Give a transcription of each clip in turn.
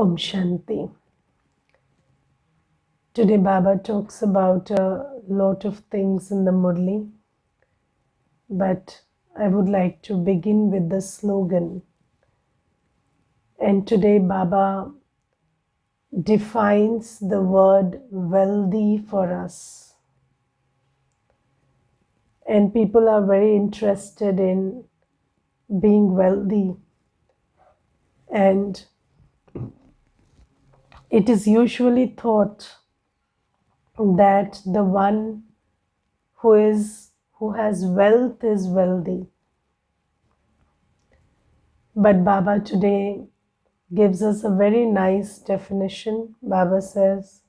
Om Shanti. Today Baba talks about a lot of things in the Murli, but I would like to begin with the slogan. And today Baba defines the word wealthy for us. And people are very interested in being wealthy. And it is usually thought that the one who has wealth is wealthy. But Baba today gives us a very nice definition. Baba says,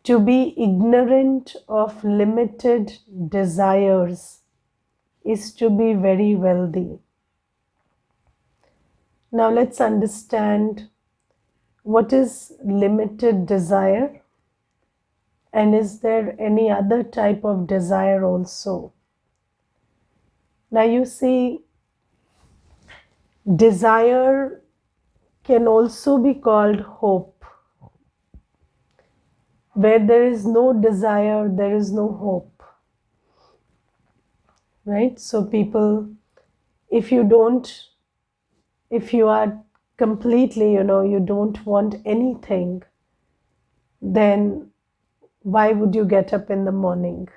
to be ignorant of limited desires is to be very wealthy. Now let's understand what is limited desire, and is there any other type of desire also? Now you see, desire can also be called hope. Where there is no desire, there is no hope. Right? So people, if you are completely, you don't want anything, then why would you get up in the morning?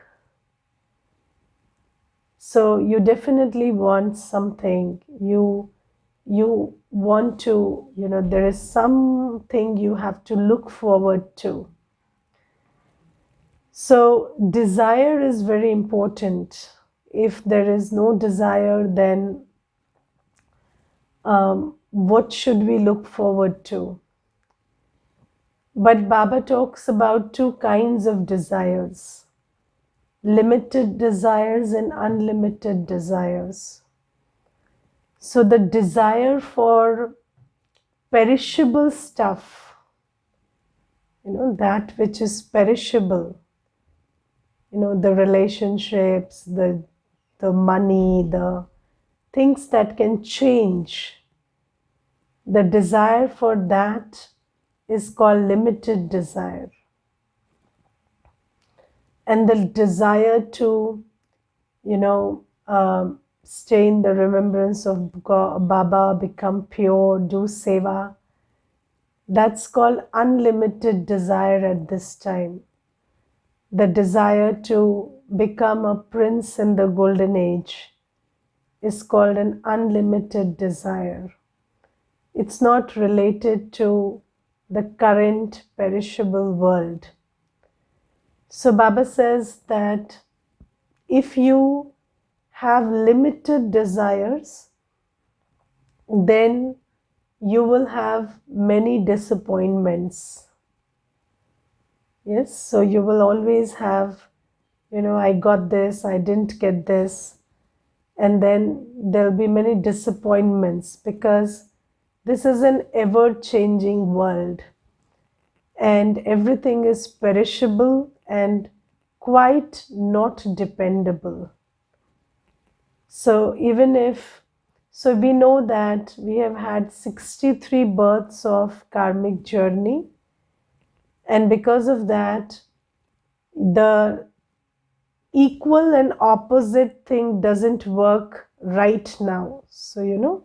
So you definitely want something. You want to, there is something you have to look forward to. So desire is very important. If there is no desire, then what should we look forward to? But Baba talks about two kinds of desires: limited desires and unlimited desires. So the desire for perishable stuff, that which is perishable, the relationships, the money, the things that can change, the desire for that is called limited desire. And the desire to, stay in the remembrance of God, Baba, become pure, do seva, that's called unlimited desire at this time. The desire to become a prince in the golden age is called an unlimited desire. It's not related to the current perishable world. So Baba says that if you have limited desires, then you will have many disappointments. Yes, so you will always have, I got this, I didn't get this, and then there'll be many disappointments because this is an ever-changing world and everything is perishable and quite not dependable. So we know that we have had 63 births of karmic journey, and because of that, the equal and opposite thing doesn't work right now. So,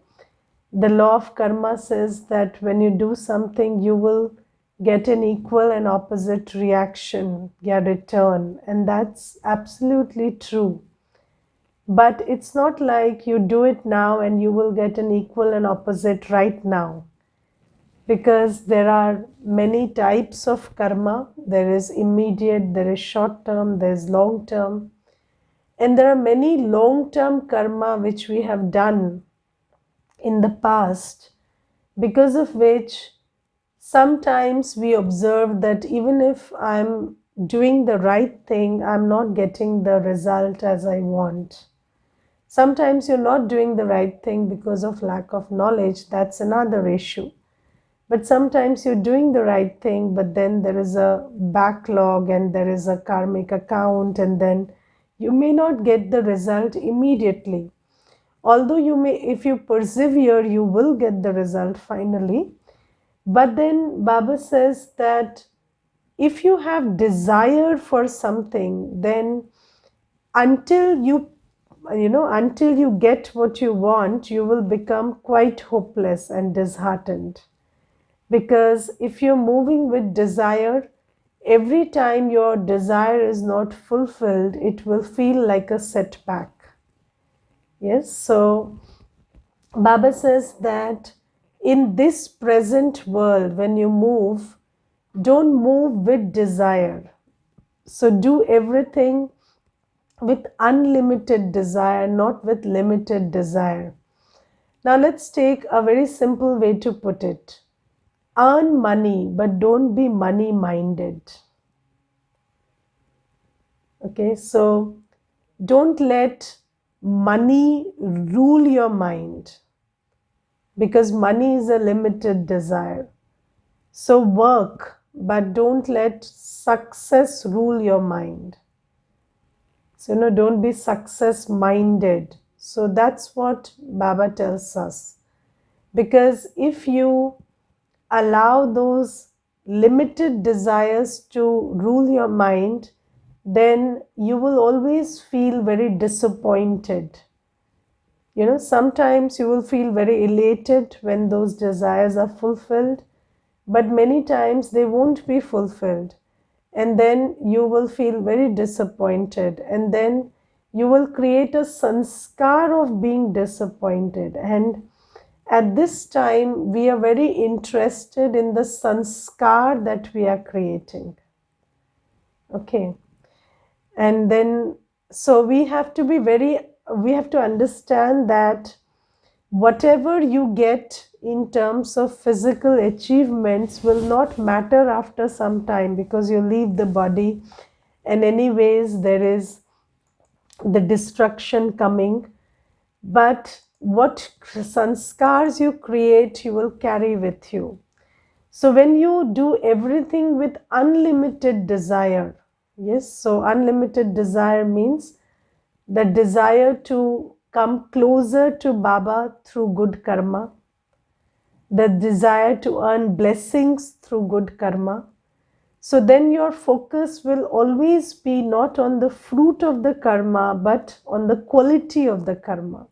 the law of karma says that when you do something, you will get an equal and opposite reaction, return, and that's absolutely true. But it's not like you do it now and you will get an equal and opposite right now, because there are many types of karma. There is immediate, there is short term, there is long term, and there are many long term karma which we have done in the past, because of which sometimes we observe that even if I'm doing the right thing, I'm not getting the result as I want. Sometimes you're not doing the right thing because of lack of knowledge. That's another issue. But sometimes you're doing the right thing, but then there is a backlog and there is a karmic account, and then you may not get the result immediately. Although you may, if you persevere, you will get the result finally. But then Baba says that if you have desire for something, then until until you get what you want, you will become quite hopeless and disheartened. Because if you're moving with desire, every time your desire is not fulfilled, it will feel like a setback. Yes, so Baba says that in this present world, when you move, don't move with desire. So do everything with unlimited desire, not with limited desire. Now let's take a very simple way to put it. Earn money, but don't be money minded. Okay, so don't let money rule your mind, because money is a limited desire. So work, but don't let success rule your mind. So, don't be success minded. So that's what Baba tells us. Because if you allow those limited desires to rule your mind, then you will always feel very disappointed. Sometimes you will feel very elated when those desires are fulfilled, but many times they won't be fulfilled. And then you will feel very disappointed, and then you will create a sanskar of being disappointed. And at this time, we are very interested in the sanskar that we are creating. Okay. And then, so we have to understand that whatever you get in terms of physical achievements will not matter after some time, because you leave the body, and anyways there is the destruction coming. But what sanskars you create, you will carry with you. So when you do everything with unlimited desire, yes, so unlimited desire means the desire to come closer to Baba through good karma, the desire to earn blessings through good karma. So then your focus will always be not on the fruit of the karma, but on the quality of the karma.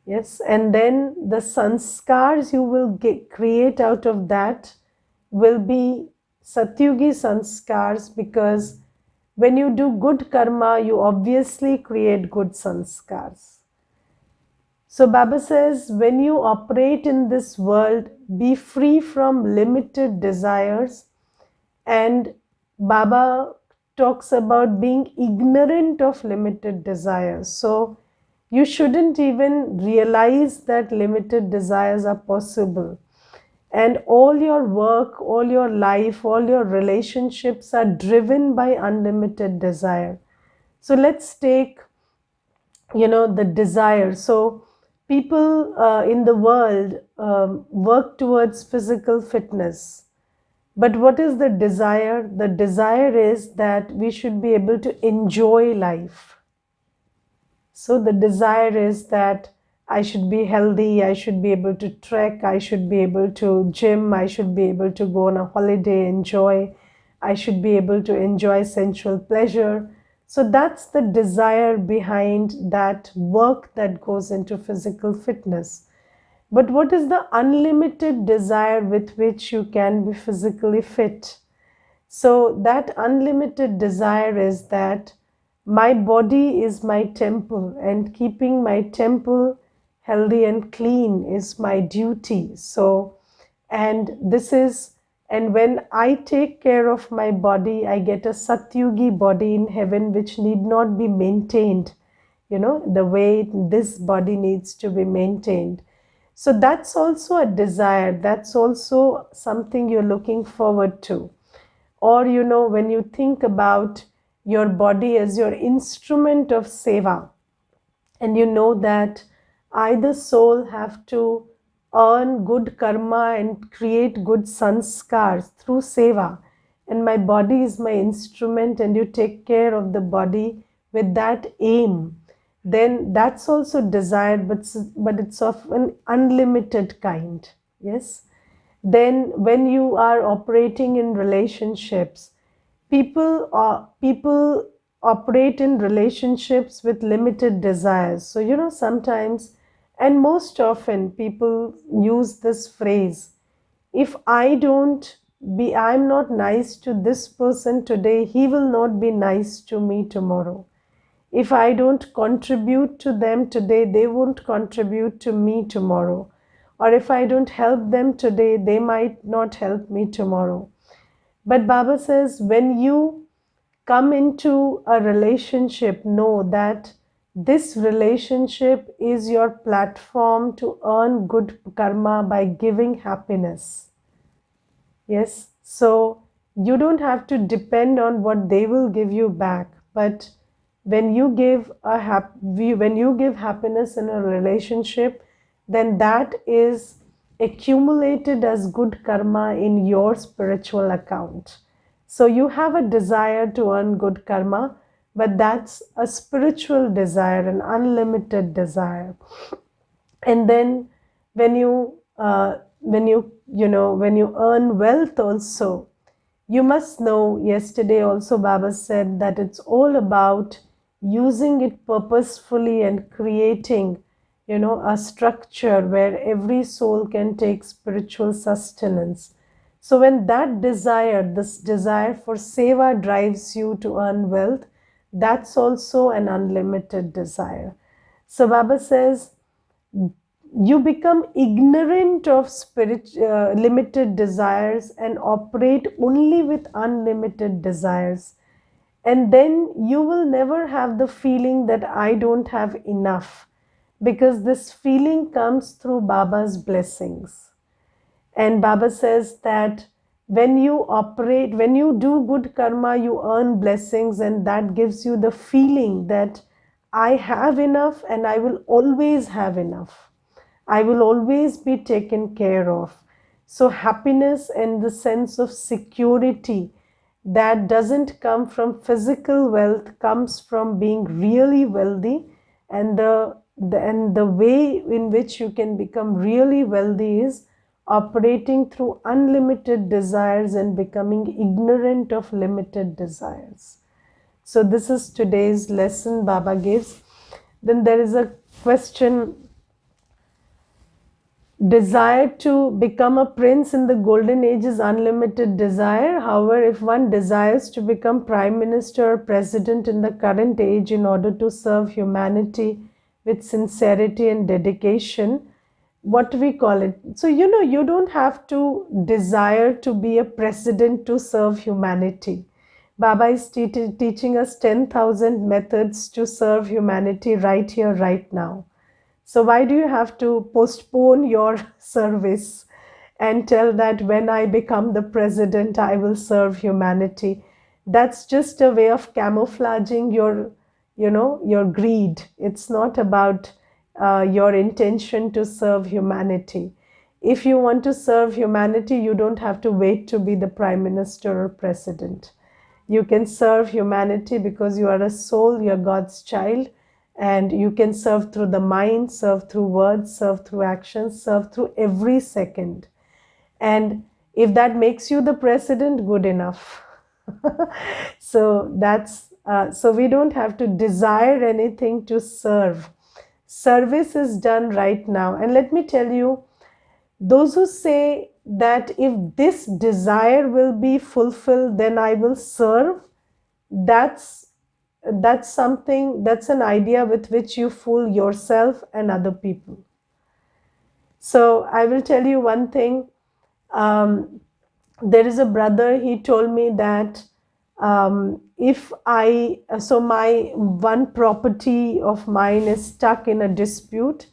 Yes, and then the sanskars you will create out of that will be Satyugi sanskars, because when you do good karma, you obviously create good sanskars. So Baba says, when you operate in this world, be free from limited desires. And Baba talks about being ignorant of limited desires. So you shouldn't even realize that limited desires are possible. And all your work, all your life, all your relationships are driven by unlimited desire. So let's take, the desire. So people in the world work towards physical fitness. But what is the desire? The desire is that we should be able to enjoy life. So the desire is that I should be healthy, I should be able to trek, I should be able to gym, I should be able to go on a holiday, enjoy, I should be able to enjoy sensual pleasure. So that's the desire behind that work that goes into physical fitness. But what is the unlimited desire with which you can be physically fit? So that unlimited desire is that my body is my temple, and keeping my temple healthy and clean is my duty. So, and when I take care of my body, I get a Satyugi body in heaven, which need not be maintained, the way this body needs to be maintained. So that's also a desire. That's also something you're looking forward to. Or, when you think about your body as your instrument of seva, and you know that I, the soul, have to earn good karma and create good sanskars through seva, and my body is my instrument, and you take care of the body with that aim, then that's also desire, but it's of an unlimited kind. Yes. Then when you are operating in relationships, people operate in relationships with limited desires. So sometimes, and most often, people use this phrase, if I'm not nice to this person today, he will not be nice to me tomorrow. If I don't contribute to them today, they won't contribute to me tomorrow. Or if I don't help them today, they might not help me tomorrow. But Baba says, when you come into a relationship, know that this relationship is your platform to earn good karma by giving happiness. Yes, so you don't have to depend on what they will give you back, but when you give when you give happiness in a relationship, then that is accumulated as good karma in your spiritual account. So you have a desire to earn good karma, but that's a spiritual desire, an unlimited desire. And then when you earn wealth also, you must know, yesterday also Baba said that it's all about using it purposefully and creating a structure where every soul can take spiritual sustenance. So when this desire for seva drives you to earn wealth, that's also an unlimited desire. So Baba says, you become ignorant of limited desires and operate only with unlimited desires. And then you will never have the feeling that I don't have enough, because this feeling comes through Baba's blessings. And Baba says that when you do good karma, you earn blessings, and that gives you the feeling that I have enough and I will always have enough. I will always be taken care of. So happiness and the sense of security that doesn't come from physical wealth comes from being really wealthy. And the way in which you can become really wealthy is operating through unlimited desires and becoming ignorant of limited desires. So this is today's lesson Baba gives. Then there is a question: desire to become a prince in the golden age is unlimited desire. However, if one desires to become prime minister or president in the current age in order to serve humanity with sincerity and dedication, what do we call it? So you don't have to desire to be a president to serve humanity. Baba is teaching us 10,000 methods to serve humanity right here, right now. So why do you have to postpone your service and tell that when I become the president, I will serve humanity? That's just a way of camouflaging your greed. It's not about your intention to serve humanity. If you want to serve humanity, you don't have to wait to be the prime minister or president. You can serve humanity because you are a soul, you're God's child, and you can serve through the mind, serve through words, serve through actions, serve through every second. And if that makes you the president, good enough. So we don't have to desire anything to serve. Service is done right now. And let me tell you, those who say that if this desire will be fulfilled, then I will serve, that's an idea with which you fool yourself and other people. So I will tell you one thing. There is a brother, he told me that my one property of mine is stuck in a dispute,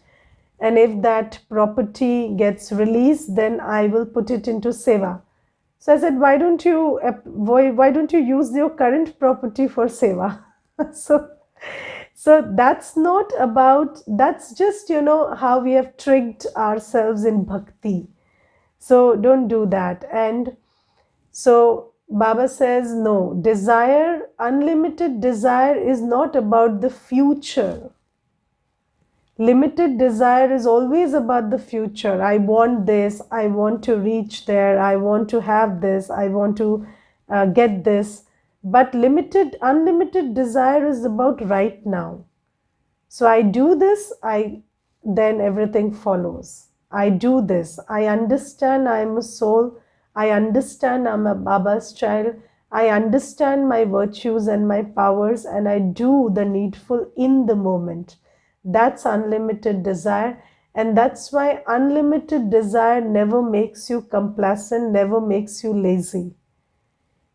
and if that property gets released, then I will put it into seva. So I said, why don't you use your current property for seva? So that's not about, that's just how we have tricked ourselves in bhakti. So don't do that. And so Baba says, no, unlimited desire is not about the future. Limited desire is always about the future. I want this, I want to reach there, I want to have this, I want to get this. But unlimited desire is about right now. So I do this, then everything follows. I do this. I understand I am a soul. I understand I'm a Baba's child. I understand my virtues and my powers, and I do the needful in the moment. That's unlimited desire. And that's why unlimited desire never makes you complacent, never makes you lazy.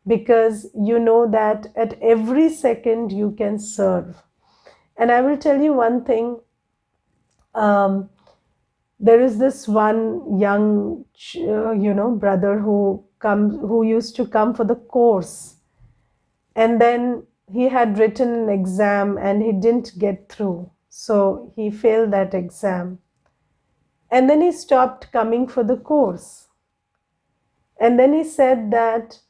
Because you know that at every second you can serve. And I will tell you one thing. There is this one young, brother who used to come for the course, and then he had written an exam and he didn't get through, so he failed that exam, and then he stopped coming for the course, and then he said that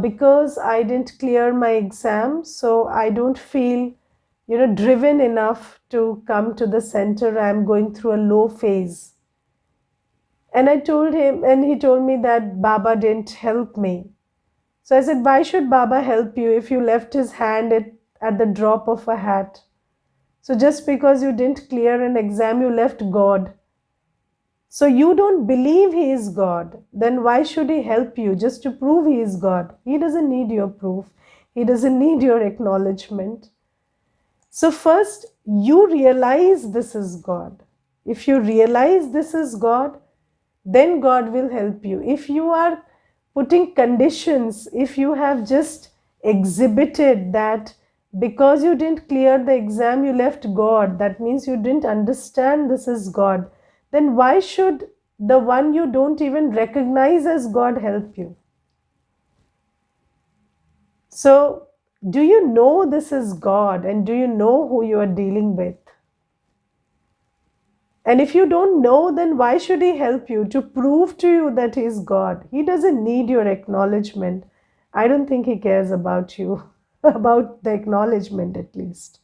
because I didn't clear my exam, so I don't feel driven enough to come to the center. I'm going through a low phase. And I told him, and he told me that Baba didn't help me. So I said, why should Baba help you if you left his hand at the drop of a hat? So just because you didn't clear an exam, you left God. So you don't believe he is God. Then why should he help you just to prove he is God? He doesn't need your proof. He doesn't need your acknowledgement. So first, you realize this is God. If you realize this is God, then God will help you. If you are putting conditions, if you have just exhibited that because you didn't clear the exam, you left God, that means you didn't understand this is God, then why should the one you don't even recognize as God help you? So, do you know this is God, and do you know who you are dealing with? And if you don't know, then why should he help you to prove to you that he is God? He doesn't need your acknowledgement. I don't think he cares about you, about the acknowledgement at least.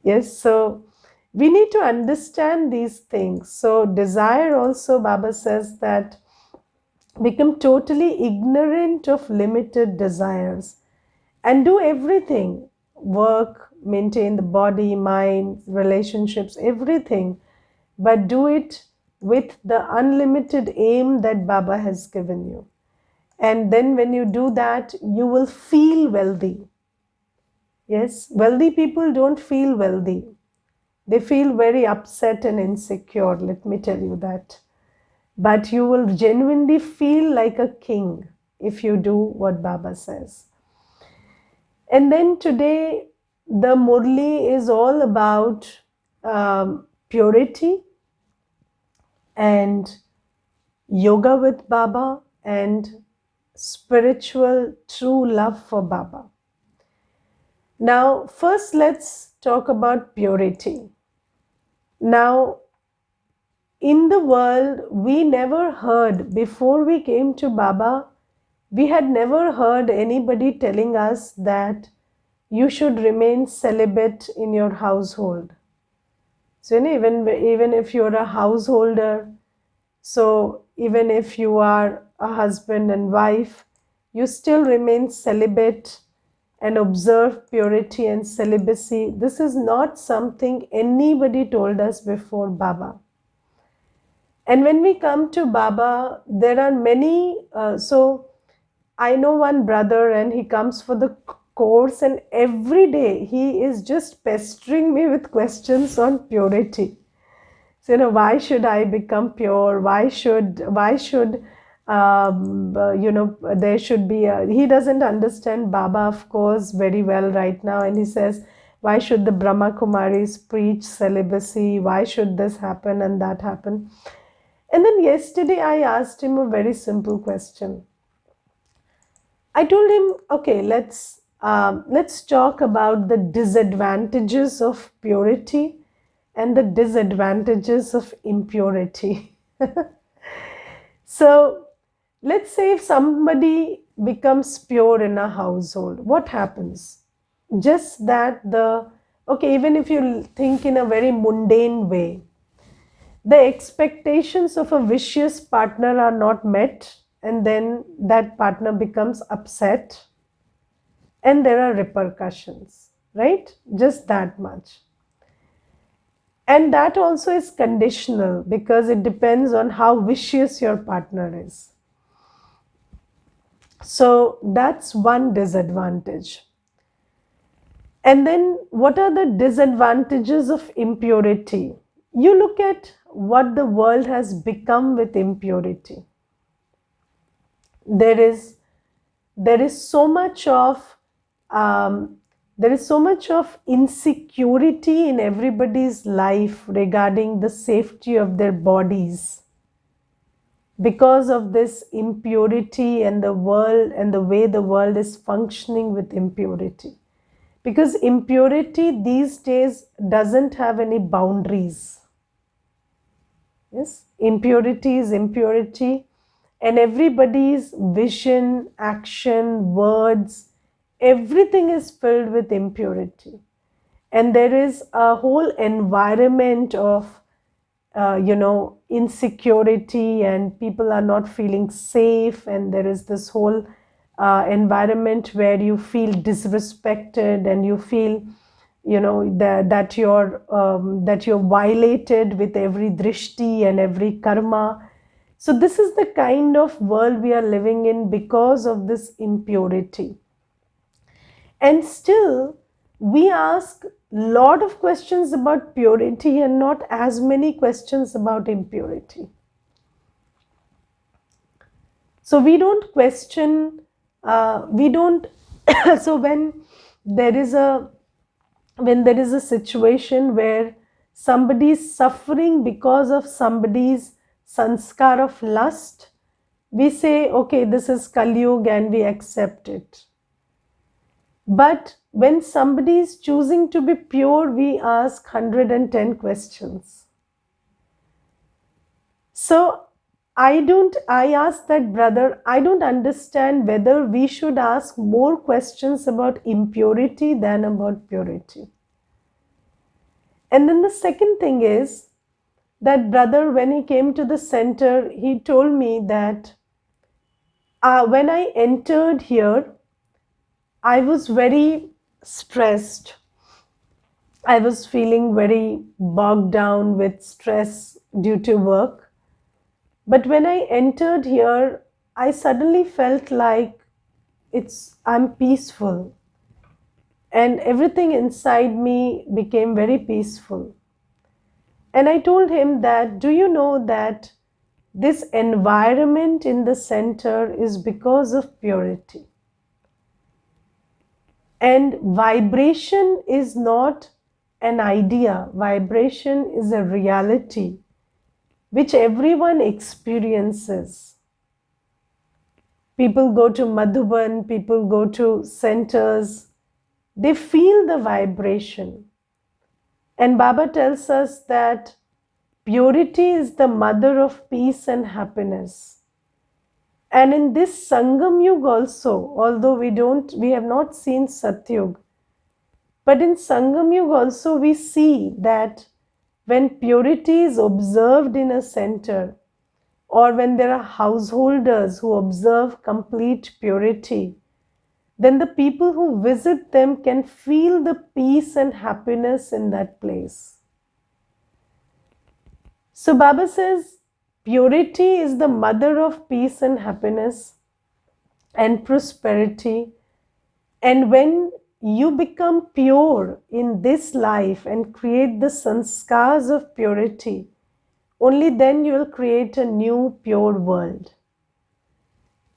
Yes, so we need to understand these things. So desire also, Baba says that become totally ignorant of limited desires and do everything, work, maintain the body, mind, relationships, everything, but do it with the unlimited aim that Baba has given you. And then when you do that, you will feel wealthy. Yes, wealthy people don't feel wealthy. They feel very upset and insecure, let me tell you that. But you will genuinely feel like a king if you do what Baba says. And then today, the Murli is all about purity and yoga with Baba and spiritual true love for Baba. Now, first let's talk about purity. Now, in the world, we never heard, before we came to Baba, we had never heard anybody telling us that you should remain celibate in your household. So even if you're a householder, so even if you are a husband and wife, you still remain celibate and observe purity and celibacy. This is not something anybody told us before Baba. And when we come to Baba, there are many, so I know one brother and he comes for the course, and every day he is just pestering me with questions on purity. So, why should I become pure? Why should there should be he doesn't understand Baba, of course, very well right now. And he says, why should the Brahma Kumaris preach celibacy? Why should this happen and that happen? And then yesterday I asked him a very simple question. I told him, okay, let's talk about the disadvantages of purity and the disadvantages of impurity. So let's say if somebody becomes pure in a household, what happens? Just that the Okay, even if you think in a very mundane way, the expectations of a vicious partner are not met, and then that partner becomes upset, and there are repercussions, right? Just that much. And that also is conditional because it depends on how vicious your partner is. So that's one disadvantage. And then, what are the disadvantages of impurity? You look at what the world has become with impurity. There is there is so much of um, there is so much of insecurity in everybody's life regarding the safety of their bodies because of this impurity and the world and the way the world is functioning with impurity. Because impurity these days doesn't have any boundaries. Yes, impurity is impurity, and everybody's vision, action, words, everything is filled with impurity. And there is a whole environment of insecurity, and people are not feeling safe, and there is this whole environment where you feel disrespected, and you feel that you're violated with every drishti and every karma. So this is the kind of world we are living in because of this impurity. And still, we ask a lot of questions about purity and not as many questions about impurity. So we don't question, we don't, so there is a, when there is a situation where somebody is suffering because of somebody's sanskar of lust, we say, okay, this is Kali Yuga and we accept it. But when somebody is choosing to be pure, we ask 110 questions. So I asked that brother, I don't understand whether we should ask more questions about impurity than about purity. And then the second thing is, that brother, when he came to the center, he told me that when I entered here, I was very stressed. I was feeling very bogged down with stress due to work. But when I entered here, I suddenly felt like I'm peaceful. And everything inside me became very peaceful. And I told him that, do you know that this environment in the center is because of purity? And vibration is not an idea, vibration is a reality which everyone experiences. People go to Madhuban, people go to centers, they feel the vibration. And Baba tells us that purity is the mother of peace and happiness. And in this Sangam Yuga also, although we have not seen Satyug, but in Sangam Yuga also we see that when purity is observed in a center, or when there are householders who observe complete purity, then the people who visit them can feel the peace and happiness in that place. So Baba says, purity is the mother of peace and happiness and prosperity. And when you become pure in this life and create the sanskars of purity, only then you will create a new pure world.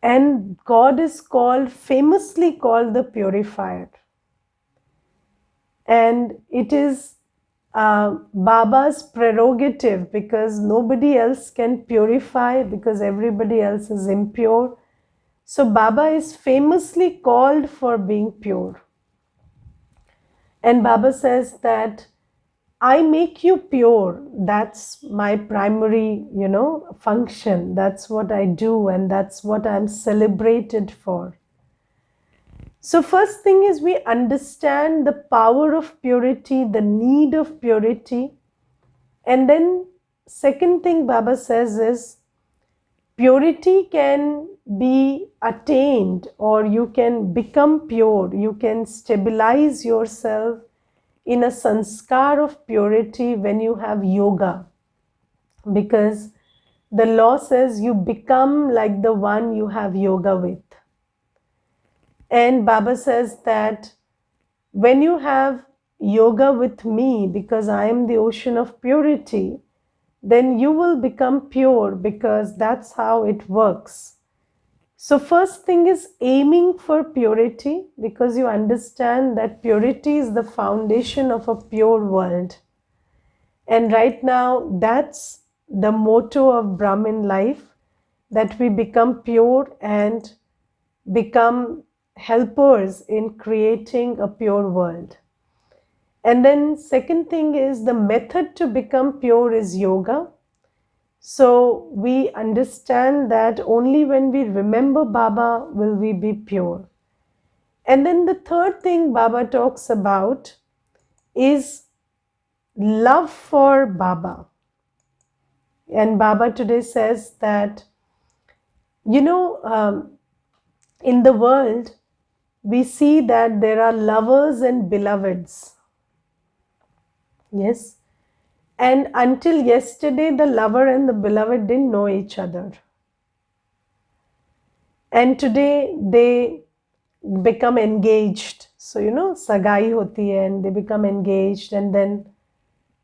And God is famously called the purifier. And it is Baba's prerogative, because nobody else can purify, because everybody else is impure. So Baba is famously called for being pure. And Baba says that I make you pure. That's my primary, function. That's what I do, and that's what I'm celebrated for. So first thing is we understand the power of purity, the need of purity. And then second thing Baba says is purity can be attained, or you can become pure. You can stabilize yourself in a sanskar of purity when you have yoga. Because the law says you become like the one you have yoga with. And Baba says that when you have yoga with me, because I am the ocean of purity, then you will become pure, because that's how it works. So first thing is aiming for purity, because you understand that purity is the foundation of a pure world. And right now, that's the motto of Brahmin life, that we become pure and become helpers in creating a pure world. And then second thing is the method to become pure is yoga. So we understand that only when we remember Baba will we be pure. And then the third thing Baba talks about is love for Baba. And Baba today says that, in the world, we see that there are lovers and beloveds. Yes. And until yesterday, the lover and the beloved didn't know each other. And today, they become engaged. So, sagai hoti hai and they become engaged. And then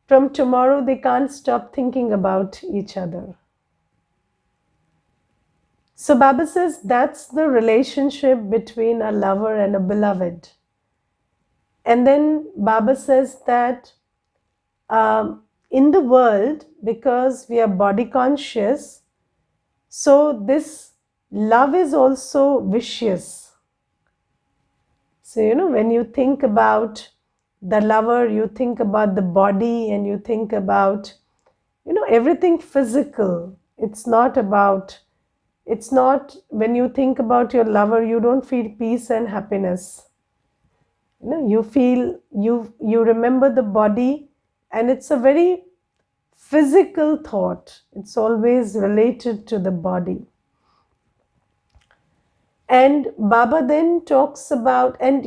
from tomorrow, they can't stop thinking about each other. So Baba says that's the relationship between a lover and a beloved. And then Baba says that in the world, because we are body conscious, so this love is also vicious. So, when you think about the lover, you think about the body and you think about, everything physical. It's not, when you think about your lover, you don't feel peace and happiness. You feel, you remember the body, and it's a very physical thought. It's always related to the body. And Baba then talks about, and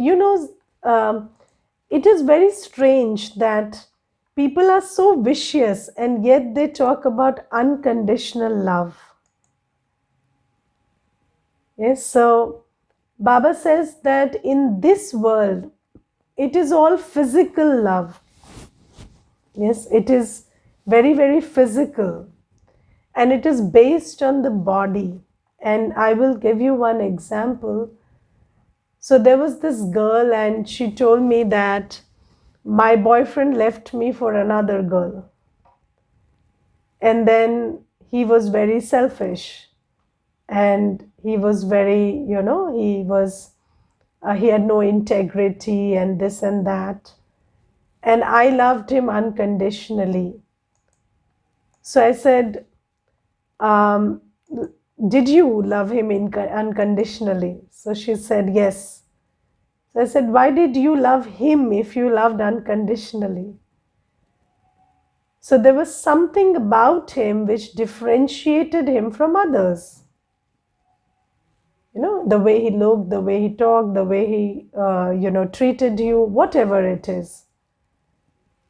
it is very strange that people are so vicious and yet they talk about unconditional love. Yes, so Baba says that in this world, it is all physical love. Yes, it is very, very physical, and it is based on the body. And I will give you one example. So there was this girl, and she told me that my boyfriend left me for another girl. And then he was very selfish, and he was very, he had no integrity and this and that. And I loved him unconditionally. So I said, did you love him unconditionally? So she said, yes. So I said, why did you love him if you loved unconditionally? So there was something about him which differentiated him from others. The way he looked, the way he talked, the way he, treated you, whatever it is.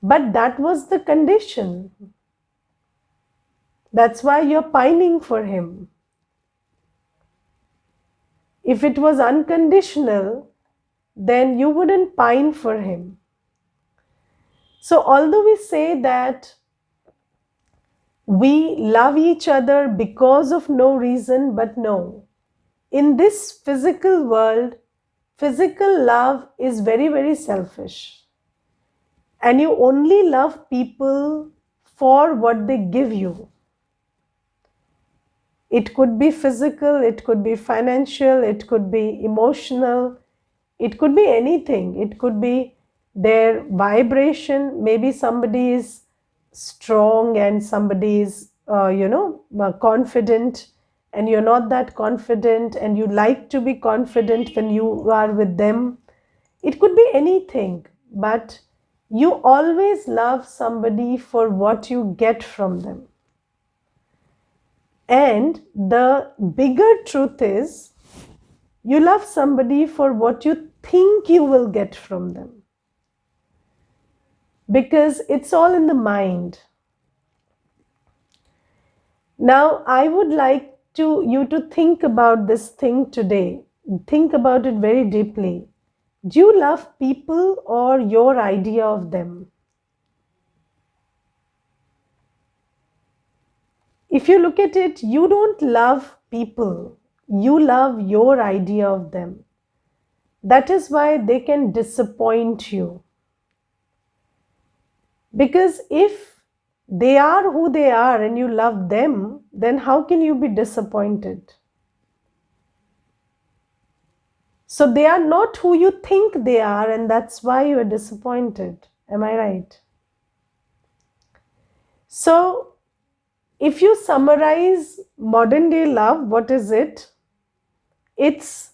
But that was the condition. That's why you're pining for him. If it was unconditional, then you wouldn't pine for him. So although we say that we love each other because of no reason, but no. In this physical world, physical love is very, very selfish. And you only love people for what they give you. It could be physical, it could be financial, it could be emotional, it could be anything. It could be their vibration. Maybe somebody is strong and somebody is, confident, and you're not that confident and you like to be confident when you are with them. It could be anything, but you always love somebody for what you get from them. And the bigger truth is, you love somebody for what you think you will get from them. Because it's all in the mind. Now, I would like you to think about this thing today. Think about it very deeply. Do you love people or your idea of them? If you look at it, you don't love people. You love your idea of them. That is why they can disappoint you. Because if they are who they are and you love them, then how can you be disappointed? So they are not who you think they are, and that's why you are disappointed. Am I right? So if you summarize modern day love, what is it? It's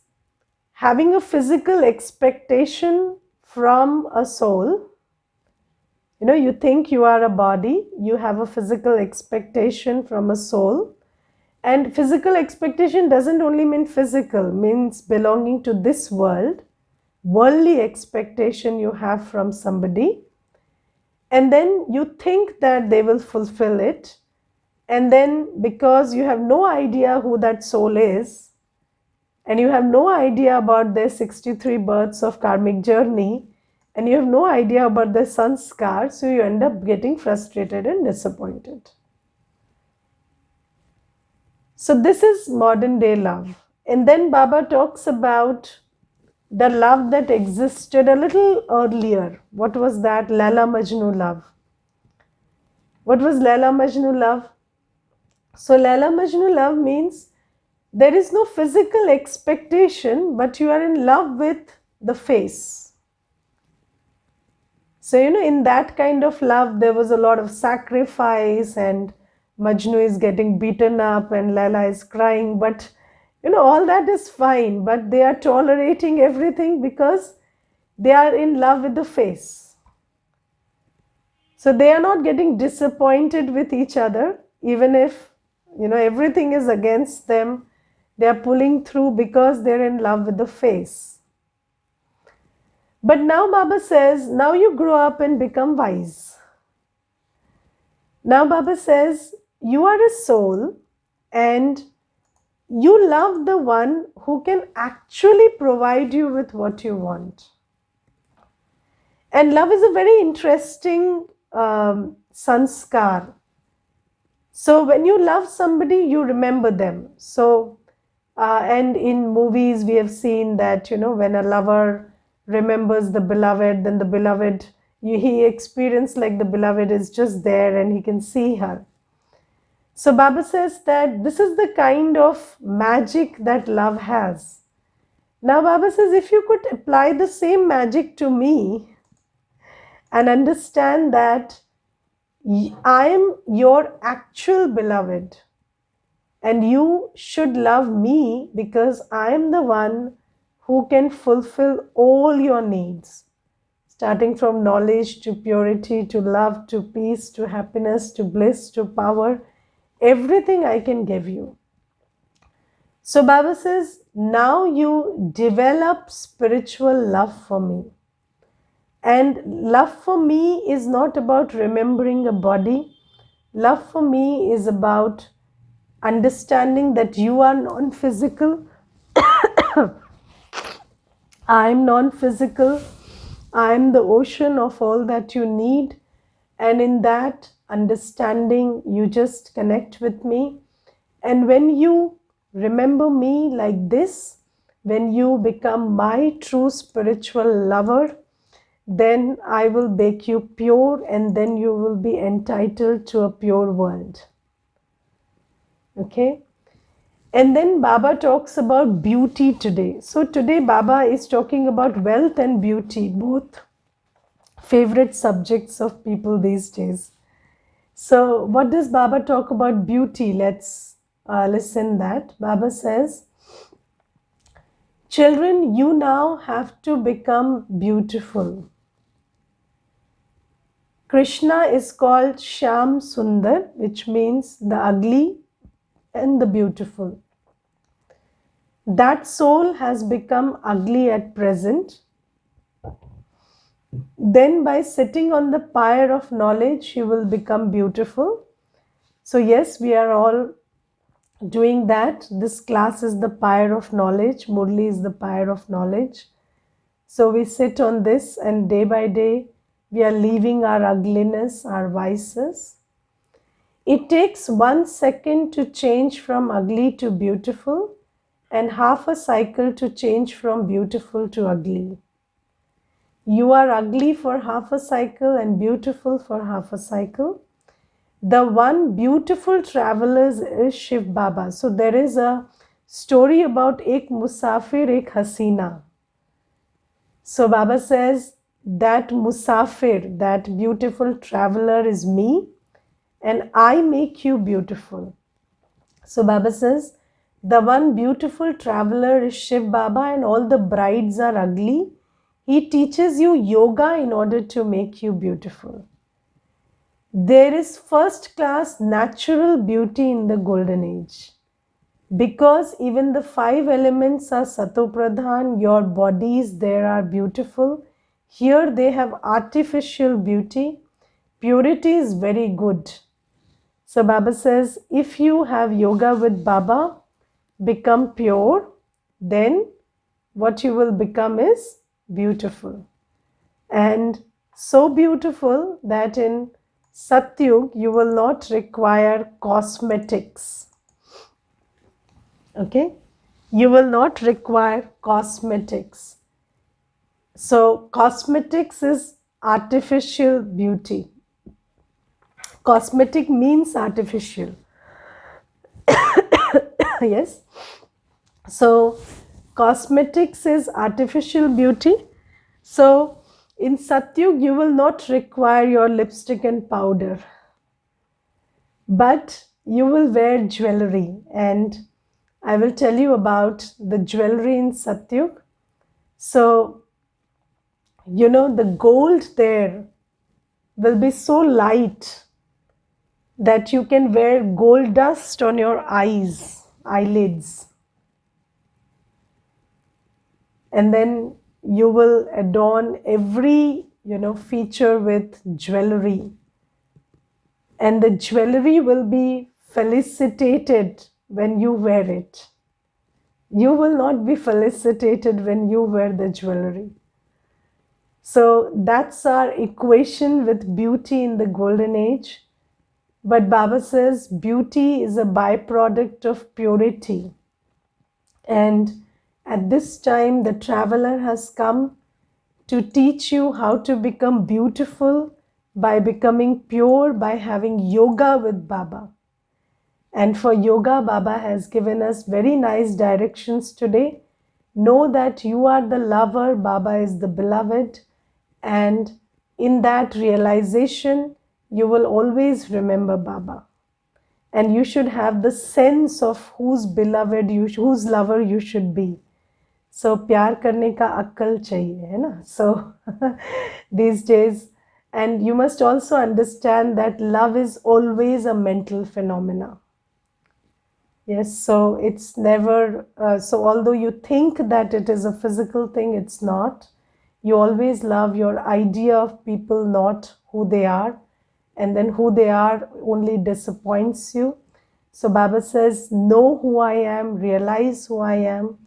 having a physical expectation from a soul. You think you are a body, you have a physical expectation from a soul. And physical expectation doesn't only mean physical, means belonging to this world. Worldly expectation you have from somebody. And then you think that they will fulfill it. And then because you have no idea who that soul is, and you have no idea about their 63 births of karmic journey, and you have no idea about their sanskar, so you end up getting frustrated and disappointed. So this is modern day love. And then Baba talks about the love that existed a little earlier. What was that? Laila Majnu love. What was Laila Majnu love? So Laila Majnu love means there is no physical expectation, but you are in love with the face. So, in that kind of love, there was a lot of sacrifice, and Majnu is getting beaten up and Laila is crying. But, all that is fine, but they are tolerating everything because they are in love with the face. So they are not getting disappointed with each other, even if, everything is against them. They are pulling through because they're in love with the face. But now Baba says, now you grow up and become wise. Now Baba says, you are a soul and you love the one who can actually provide you with what you want. And love is a very interesting sanskar. So when you love somebody, you remember them. So, and in movies we have seen that, when a lover remembers the beloved, then the beloved, he experienced like the beloved is just there and he can see her. So Baba says that this is the kind of magic that love has. Now Baba says, if you could apply the same magic to me and understand that I am your actual beloved and you should love me because I am the one who can fulfill all your needs, starting from knowledge to purity to love to peace to happiness to bliss to power, everything I can give you. So Baba says, now you develop spiritual love for me. And love for me is not about remembering a body. Love for me is about understanding that you are non-physical. I am non-physical. I am the ocean of all that you need. And in that understanding, you just connect with me. And when you remember me like this, when you become my true spiritual lover, then I will make you pure and then you will be entitled to a pure world. Okay? And then Baba talks about beauty today. So today Baba is talking about wealth and beauty, both favorite subjects of people these days. So what does Baba talk about beauty? Let's listen that. Baba says, children, you now have to become beautiful. Krishna is called Shyam Sundar, which means the ugly and the beautiful. That soul has become ugly at present. Then by sitting on the pyre of knowledge, you will become beautiful. So yes, we are all doing that. This class is the pyre of knowledge. Murli is the pyre of knowledge. So we sit on this, and day by day, we are leaving our ugliness, our vices. It takes 1 second to change from ugly to beautiful, and half a cycle to change from beautiful to ugly. You are ugly for half a cycle and beautiful for half a cycle. The one beautiful traveler is Shiv Baba. So there is a story about ek musafir, ek hasina. So Baba says that musafir, that beautiful traveler is me, and I make you beautiful. So Baba says, the one beautiful traveler is Shiv Baba, and all the brides are ugly. He teaches you yoga in order to make you beautiful. There is first class natural beauty in the golden age. Because even the 5 elements are Satopradhan, your bodies there are beautiful. Here they have artificial beauty. Purity is very good. So Baba says, if you have yoga with Baba, become pure, then what you will become is beautiful. And so beautiful that in Satyug you will not require cosmetics. Okay? You will not require cosmetics. So cosmetics is artificial beauty. Cosmetic means artificial. Yes. So cosmetics is artificial beauty. So in Satyug you will not require your lipstick and powder, but you will wear jewelry, and I will tell you about the jewelry in Satyug. So the gold there will be so light that you can wear gold dust on your eyelids. And then you will adorn every, feature with jewelry. And the jewelry will be felicitated when you wear it. You will not be felicitated when you wear the jewelry. So that's our equation with beauty in the golden age. But Baba says beauty is a byproduct of purity. And at this time, the traveler has come to teach you how to become beautiful by becoming pure, by having yoga with Baba. And for yoga, Baba has given us very nice directions today. Know that you are the lover, Baba is the beloved. And in that realization, you will always remember Baba. And you should have the sense of whose beloved whose lover you should be. So प्यार करने का अक्ल चाहिए, है ना? So these days, and you must also understand that love is always a mental phenomena. Yes, so it's never, so although you think that it is a physical thing, it's not. You always love your idea of people, not who they are. And then who they are only disappoints you. So Baba says, know who I am, realize who I am,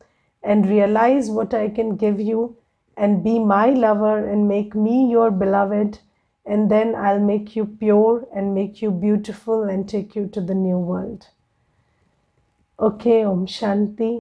and realize what I can give you, and be my lover and make me your beloved, and then I'll make you pure and make you beautiful and take you to the new world. Okay, Om Shanti.